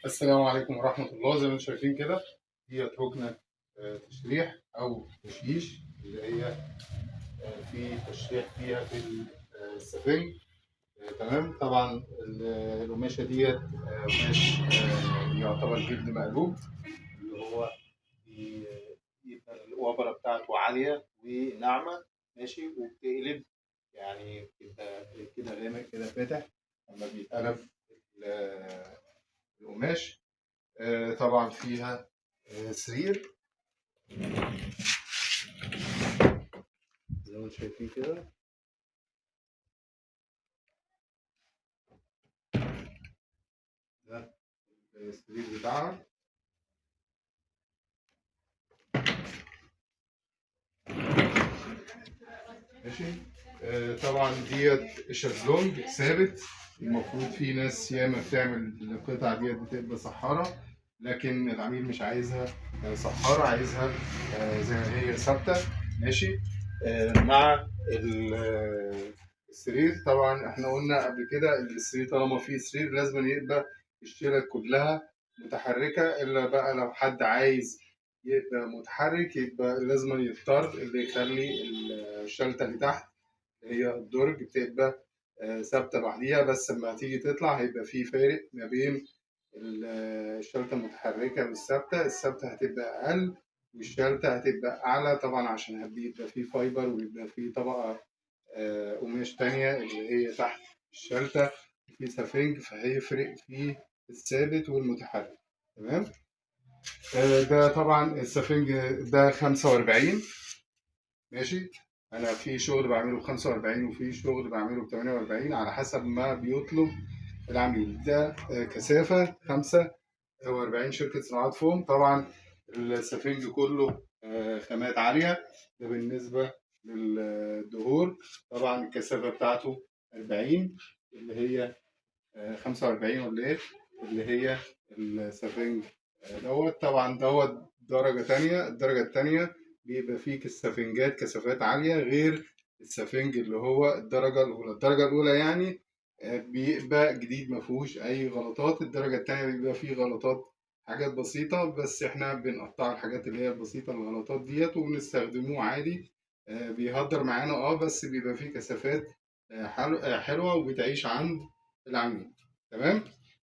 السلام عليكم ورحمة الله. زي ما انتم شايفين كده هي ركنة تشريح أو تشييش اللي هي في تشريح فيها في السفنج. تمام. طبعا القماشة ديت قماش يعتبر جلد مقلوب، اللي هو يبقى الوبرة بتاعته عالية وناعمة، ماشي، وبتقلب يعني بتبقى كده غامق كده فاتح لما بيتقلب القماش. طبعا فيها سرير زي ما انتم شايفين كده. ده السرير بتاعها. ماشي. طبعا ديت شازلونج ثابت. المفروض في ناس ياما بتعمل القطع ديت بتبقى صحارة، لكن العميل مش عايزها صحارة، عايزها زي ما هي ثابتة. ماشي. مع السرير. طبعا احنا قلنا قبل كده السرير طالما فيه سرير لازم يبقى الشيلة كلها متحركة، الا بقى لو حد عايز يبقى متحرك يبقى لازم يضطر اللي يخلي الشلتة اللي تحت هي الدرج بتبقى ثابتة لوحديها، بس لما هتيجي تطلع هيبقى في فارق ما بين الشلتة المتحركة والثابتة. الثابتة هتبقى أقل والشلتة هتبقى أعلى، طبعا عشان بيبقى في فايبر ويبقى في طبقة قماش تانية اللي هي تحت الشلتة في سفنج، فهيفرق في الثابت والمتحرك. تمام. ده طبعا السفنج ده 45. ماشي. انا في شغل بعمله ب 45 وفي شغل بعمله ب 48 على حسب ما بيطلب العميل. ده كثافة 45 شركة صناعات فوم. طبعا السفنج كله خامات عالية. ده بالنسبة للدهور. طبعا الكثافة بتاعته 40 اللي هي 45 ولا ايه اللي هي السفنج طبعا درجة تانية. الدرجة التانية بيبقى فيه السفنجات كثافات عالية غير السفنج اللي هو الدرجة الأولى. الدرجة الأولى يعني بيبقى جديد مفهوش أي غلطات. الدرجة التانية بيبقى فيه غلطات، حاجات بسيطة، بس احنا بنقطع الحاجات اللي هي البسيطة الغلطات ديت وبنستخدموه عادي. بيهدر معانا بس بيبقى فيه كثافات حلوة وبتعيش عند العميل. تمام.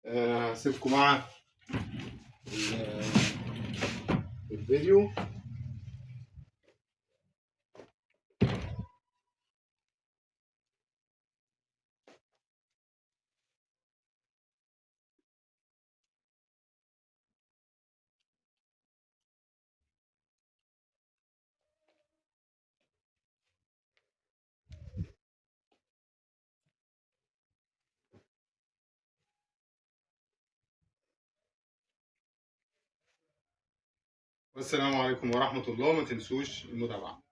هسيبكم مع الفيديو. والسلام عليكم ورحمة الله. ما تنسوش المتابعة.